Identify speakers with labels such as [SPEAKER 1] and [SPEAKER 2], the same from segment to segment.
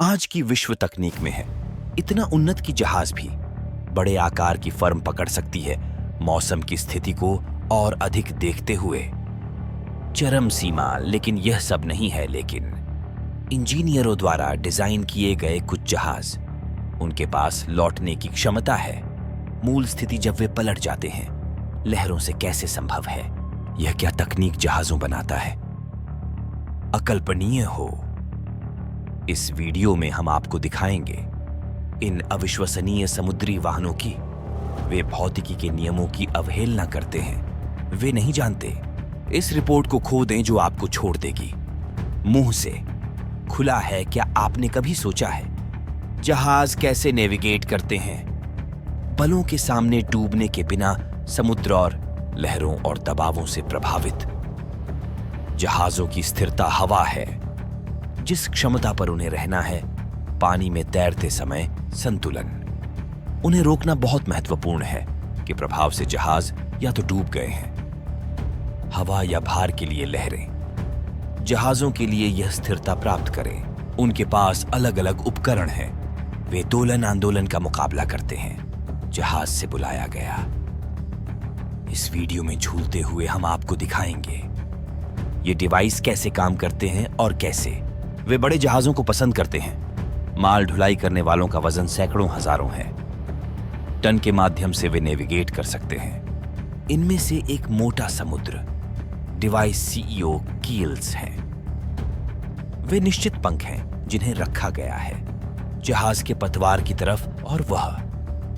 [SPEAKER 1] आज की विश्व तकनीक में है इतना उन्नत कि जहाज भी बड़े आकार की फर्म पकड़ सकती है, मौसम की स्थिति को और अधिक देखते हुए। चरम सीमा लेकिन यह सब नहीं है। लेकिन इंजीनियरों द्वारा डिजाइन किए गए कुछ जहाज, उनके पास लौटने की क्षमता है। मूल स्थिति जब वे पलट जाते हैं, लहरों से कैसे संभव है? यह क्या तकनीक जहाजों बनाता है? अकल्पनीय हो। इस वीडियो में हम आपको दिखाएंगे इन अविश्वसनीय समुद्री वाहनों की। वे भौतिकी के नियमों की अवहेलना करते हैं। वे नहीं जानते। इस रिपोर्ट को खो दें जो आपको छोड़ देगी। मुंह से खुला है, क्या आपने कभी सोचा है जहाज कैसे नेविगेट करते हैं? बलों के सामने डूबने के बिना, समुद्र और लहरों और दबावों से प्रभावित। जहाजों की स्थिरता हवा है, जिस क्षमता पर उन्हें रहना है। पानी में तैरते समय संतुलन। उन्हें रोकना बहुत महत्वपूर्ण है कि प्रभाव से जहाज या तो डूब गए हैं। हवा या भार के लिए लहरें। जहाजों के लिए यह स्थिरता प्राप्त करें, उनके पास अलग अलग उपकरण हैं। वे दोलन आंदोलन का मुकाबला करते हैं। जहाज से बुलाया गया। इस वीडियो में झूलते हुए हम आपको दिखाएंगे ये डिवाइस कैसे काम करते हैं और कैसे वे बड़े जहाजों को पसंद करते हैं। माल ढुलाई करने वालों का वजन सैकड़ों हजारों है। टन के माध्यम से वे नेविगेट कर सकते हैं। इनमें से एक मोटा समुद्र डिवाइस सीईओ कील्स हैं। वे निश्चित पंख हैं जिन्हें रखा गया है जहाज के पतवार की तरफ, और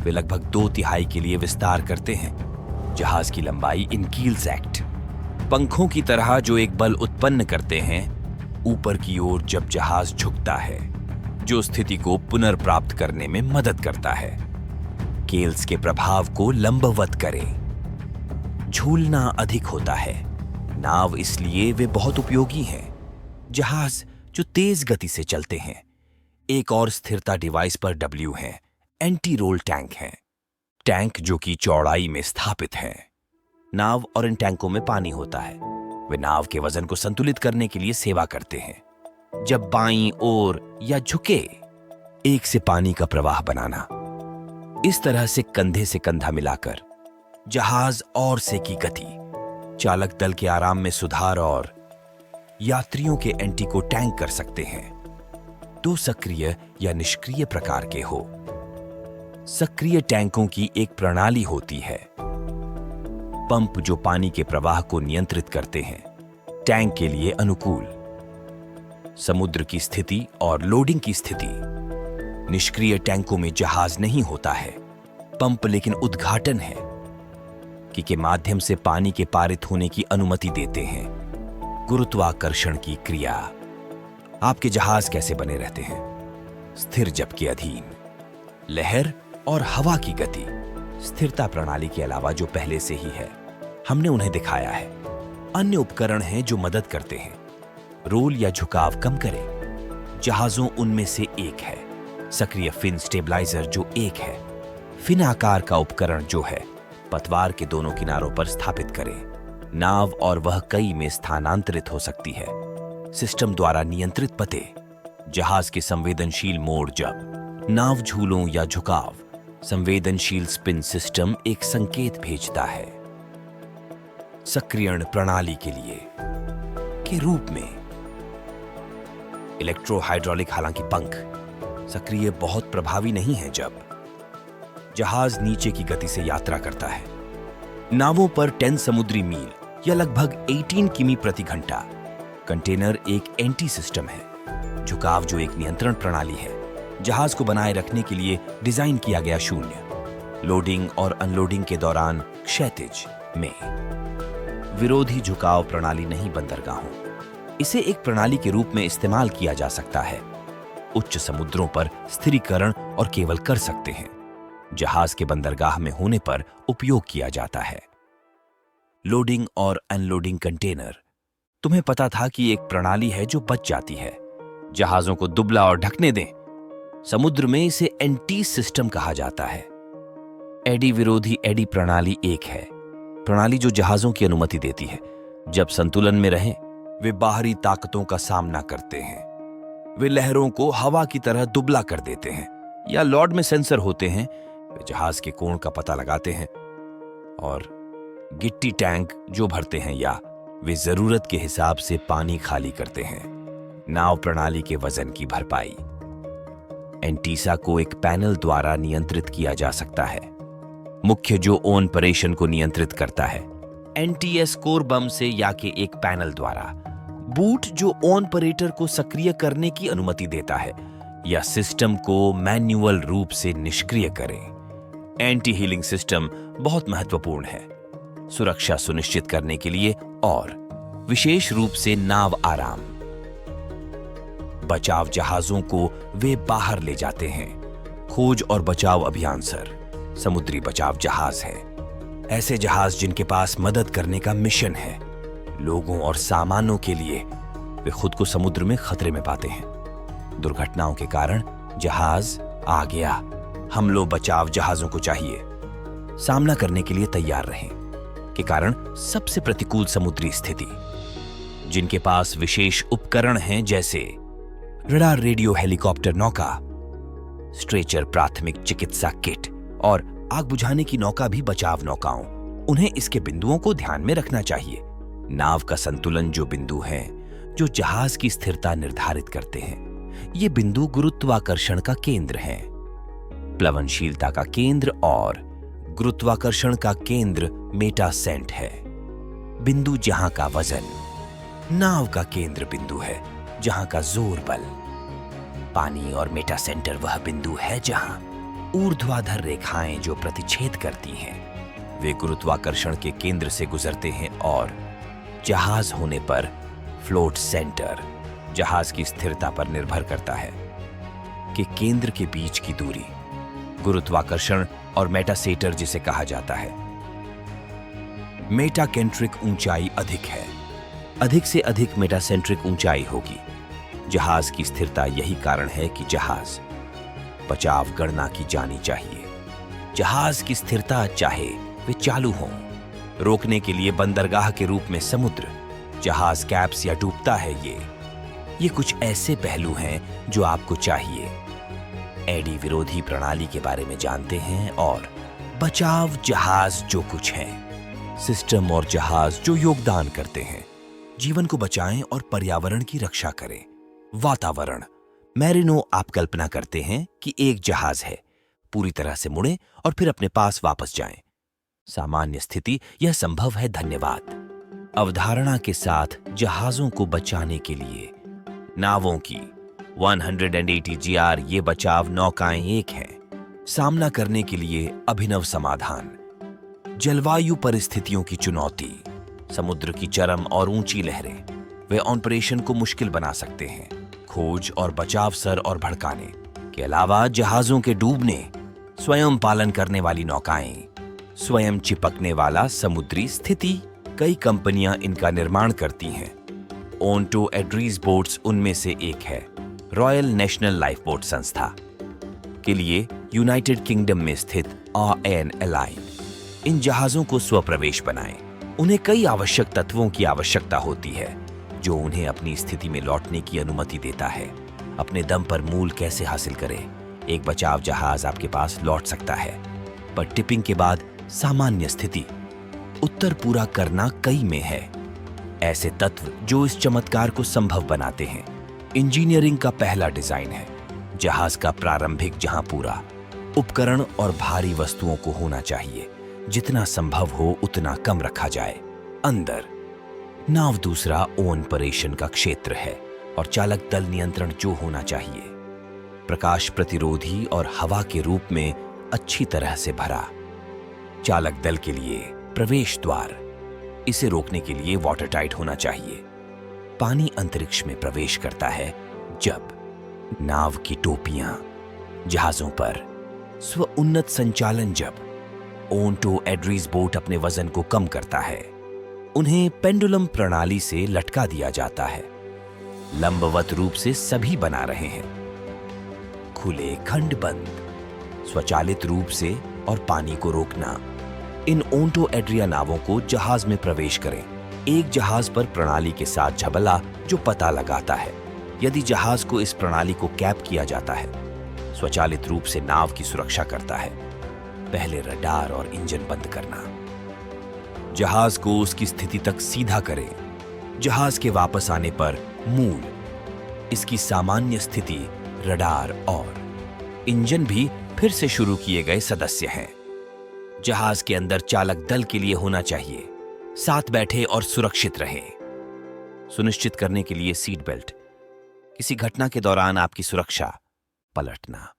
[SPEAKER 1] वे लगभग 2/3 के लिए विस्तार करते हैं जहाज की लंबाई इन कील्स एक्ट पंखों की तरह, जो एक बल उत्पन्न करते हैं ऊपर की ओर जब जहाज झुकता है, जो स्थिति को पुनर्प्राप्त करने में मदद करता है। केल्स के प्रभाव को लंबवत करें। झूलना अधिक होता है। नाव, इसलिए वे बहुत उपयोगी हैं। जहाज जो तेज गति से चलते हैं। एक और स्थिरता डिवाइस पर डब्ल्यू है, एंटी रोल टैंक हैं। टैंक जो कि चौड़ाई में स्थापित हैं। नाव और इन टैंकों में पानी होता है। वे नाव के वजन को संतुलित करने के लिए सेवा करते हैं। जब बाईं ओर या झुके, एक से पानी का प्रवाह बनाना। इस तरह से कंधे से कंधा मिलाकर जहाज और से की गति, चालक दल के आराम में सुधार और यात्रियों के एंटी को टैंक कर सकते हैं। 2 सक्रिय या निष्क्रिय प्रकार के हो। सक्रिय टैंकों की एक प्रणाली होती है, पंप जो पानी के प्रवाह को नियंत्रित करते हैं, टैंक के लिए अनुकूल। समुद्र की स्थिति और लोडिंग की स्थिति। निष्क्रिय टैंकों में जहाज नहीं होता है, पंप लेकिन उद्घाटन है कि के माध्यम से पानी के पारित होने की अनुमति देते हैं। गुरुत्वाकर्षण की क्रिया। आपके जहाज कैसे बने रहते हैं? स्थिर जबकि अधीन। लहर और हवा की गति। स्थिरता प्रणाली के अलावा जो पहले से ही है, हमने उन्हें दिखाया है। अन्य उपकरण हैं जो मदद करते हैं। रोल या झुकाव कम करें। जहाजों उनमें से एक है। सक्रिय फिन स्टेबलाइजर जो एक है। फिन आकार का उपकरण जो है पतवार के दोनों किनारों पर स्थापित करें। नाव और वह कई में स्थानांतरित हो सकती है। सिस्टम द्वारा नियंत्रित पते। जहाज के संवेदनशील मोड। जब नाव झूलों या झुकाव, संवेदनशील स्पिन सिस्टम एक संकेत भेजता है। सक्रियण प्रणाली के लिए के रूप में इलेक्ट्रो हाइड्रोलिक, हालांकि पंख सक्रिय बहुत प्रभावी नहीं है जब जहाज नीचे की गति से यात्रा करता है। नावों पर 10 समुद्री मील या लगभग 18 किमी प्रति घंटा। कंटेनर एक एंटी सिस्टम है। झुकाव जो एक नियंत्रण प्रणाली है, जहाज को बनाए रखने के लिए डिजाइन किया गया। शून्य लोडिंग और अनलोडिंग के दौरान क्षैतिज में। विरोधी झुकाव प्रणाली नहीं, बंदरगाहों। इसे एक प्रणाली के रूप में इस्तेमाल किया जा सकता है। उच्च समुद्रों पर स्थिरीकरण और केवल कर सकते हैं। जहाज के बंदरगाह में होने पर उपयोग किया जाता है। लोडिंग और अनलोडिंग कंटेनर। तुम्हें पता था कि एक प्रणाली है जो बच जाती है। जहाजों को दुबला और ढकने दें। समुद्र में इसे एंटी सिस्टम कहा जाता है। एडी विरोधी एडी प्रणाली एक है। प्रणाली जो जहाजों की अनुमति देती है जब संतुलन में रहें, वे बाहरी ताकतों का सामना करते हैं। वे लहरों को हवा की तरह दुबला कर देते हैं, या लॉर्ड में सेंसर होते हैं, वे जहाज के कोण का पता लगाते हैं, और गिट्टी टैंक जो भरते हैं या वे जरूरत के हिसाब से पानी खाली करते हैं। नाव प्रणाली के वजन की भरपाई। एंटीसा को एक पैनल द्वारा नियंत्रित किया जा सकता है। मुख्य जो ऑपरेशन को नियंत्रित करता है एनटीएस कोर बम से या के एक पैनल द्वारा। बूट जो ऑपरेटर को सक्रिय करने की अनुमति देता है या सिस्टम को मैन्युअल रूप से निष्क्रिय करे। एंटी हीलिंग सिस्टम बहुत महत्वपूर्ण है सुरक्षा सुनिश्चित करने के लिए और विशेष रूप से नाव आराम। बचाव जहाजों को वे बाहर ले जाते हैं। खोज और बचाव अभियान सर समुद्री बचाव जहाज है ऐसे जहाज जिनके पास मदद करने का मिशन है। लोगों और सामानों के लिए वे खुद को समुद्र में खतरे में पाते हैं। दुर्घटनाओं के कारण जहाज आ गया। हमलों बचाव जहाजों को चाहिए सामना करने के लिए तैयार रहें के कारण सबसे प्रतिकूल समुद्री स्थिति। जिनके पास विशेष उपकरण हैं जैसे रडार रेडियो हेलीकॉप्टर नौका, स्ट्रेचर प्राथमिक चिकित्सा किट और आग बुझाने की नौका भी बचाव नौकाओं, उन्हें इसके बिंदुओं को ध्यान में रखना चाहिए। नाव का संतुलन जो बिंदु हैं जो जहाज की स्थिरता निर्धारित करते हैं। ये बिंदु गुरुत्वाकर्षण का केंद्र है, प्लवनशीलता का केंद्र और गुरुत्वाकर्षण का केंद्र मेटासेंट है। बिंदु जहां का वजन नाव का केंद्र बिंदु है जहां का जोर बल। पानी और मेटासेंटर वह बिंदु है जहां ऊर्ध्वाधर रेखाएं जो प्रतिच्छेद करती हैं वे गुरुत्वाकर्षण के केंद्र से गुजरते हैं और जहाज होने पर फ्लोट सेंटर जहाज की स्थिरता पर निर्भर करता है कि केंद्र के बीच की दूरी गुरुत्वाकर्षण और मेटासेटर जिसे कहा जाता है। मेटाकेंट्रिक ऊंचाई अधिक है, अधिक से अधिक मेटासेंट्रिक ऊंचाई होगी। जहाज की स्थिरता यही कारण है कि जहाज बचाव गणना की जानी चाहिए। जहाज की स्थिरता चाहे वे चालू हों, रोकने के लिए बंदरगाह के रूप में समुद्र, जहाज कैप्स या डूबता है, ये कुछ ऐसे पहलू हैं जो आपको चाहिए। एडी विरोधी प्रणाली के बारे में जानते हैं और बचाव जहाज जो कुछ हैं, सिस्टम और जहाज जो योगदान करते हैं, जीवन को बचाएं और पर्यावरण की रक्षा करें। वातावरण मैरिनो आप कल्पना करते हैं कि एक जहाज है, पूरी तरह से मुड़े और फिर अपने पास वापस जाएं। सामान्य स्थिति यह संभव है। धन्यवाद। अवधारणा के साथ जहाजों को बचाने के लिए नावों की 180 GR ये बचाव नौकाएं एक हैं। सामना करने के लिए अभिनव समाधान। जलवायु परिस्थितियों की चुनौती, समुद्र की चरम और ऊंची लहरें वे ऑपरेशन को मुश्किल बना सकते हैं। खोज और बचाव सर और भड़काने के अलावा जहाजों के डूबने, स्वयं पालन करने वाली नौकाएं, स्वयं चिपकने वाला समुद्री स्थिति। कई कंपनियां इनका निर्माण करती हैं। ओंटो एड्रीज बोट्स उनमें से एक है। रॉयल नेशनल लाइफ बोट संस्था के लिए यूनाइटेड किंगडम में स्थित RN एलाइन इन जहाजों को स्वप्रवेश बनाएं। उन्हें कई आवश्यक तत्वों की आवश्यकता होती है जो उन्हें अपनी स्थिति में लौटने की अनुमति देता है। अपने दम पर मूल कैसे हासिल करें। एक बचाव जहाज आपके पास लौट सकता है, पर टिपिंग के बाद सामान्य स्थिति उत्तर पूरा करना कई में है। ऐसे तत्व जो इस चमत्कार को संभव बनाते हैं। इंजीनियरिंग का पहला डिजाइन है जहाज का प्रारंभिक, जहां पूरा उपकरण और भारी वस्तुओं को होना चाहिए, जितना संभव हो उतना कम रखा जाए। अंदर नाव दूसरा ऑपरेशन का क्षेत्र है और चालक दल नियंत्रण जो होना चाहिए। प्रकाश प्रतिरोधी और हवा के रूप में अच्छी तरह से भरा। चालक दल के लिए प्रवेश द्वार, इसे रोकने के लिए वाटर टाइट होना चाहिए। पानी अंतरिक्ष में प्रवेश करता है जब नाव की टोपियां जहाजों पर स्व उन्नत संचालन, जब ओंटो एड्रीज बोट अपने वजन को कम करता है, उन्हें पेंडुलम प्रणाली से लटका दिया जाता है। लंबवत रूप से सभी बना रहे हैं, खुले खंड बंद, स्वचालित रूप से और पानी को रोकना। इन ओंटो एड्रिया नावों को जहाज में प्रवेश करें। एक जहाज पर प्रणाली के साथ झबला जो पता लगाता है यदि जहाज को इस प्रणाली को कैप किया जाता है, स्वचालित रूप से नाव की सुरक्षा करता है। पहले रडार और इंजन बंद करना। जहाज को उसकी स्थिति तक सीधा करें। जहाज के वापस आने पर मूल इसकी सामान्य स्थिति, रडार और इंजन भी फिर से शुरू किए गए सदस्य हैं। जहाज के अंदर चालक दल के लिए होना चाहिए। साथ बैठे और सुरक्षित रहें। सुनिश्चित करने के लिए सीट बेल्ट। किसी घटना के दौरान आपकी सुरक्षा, पलटना।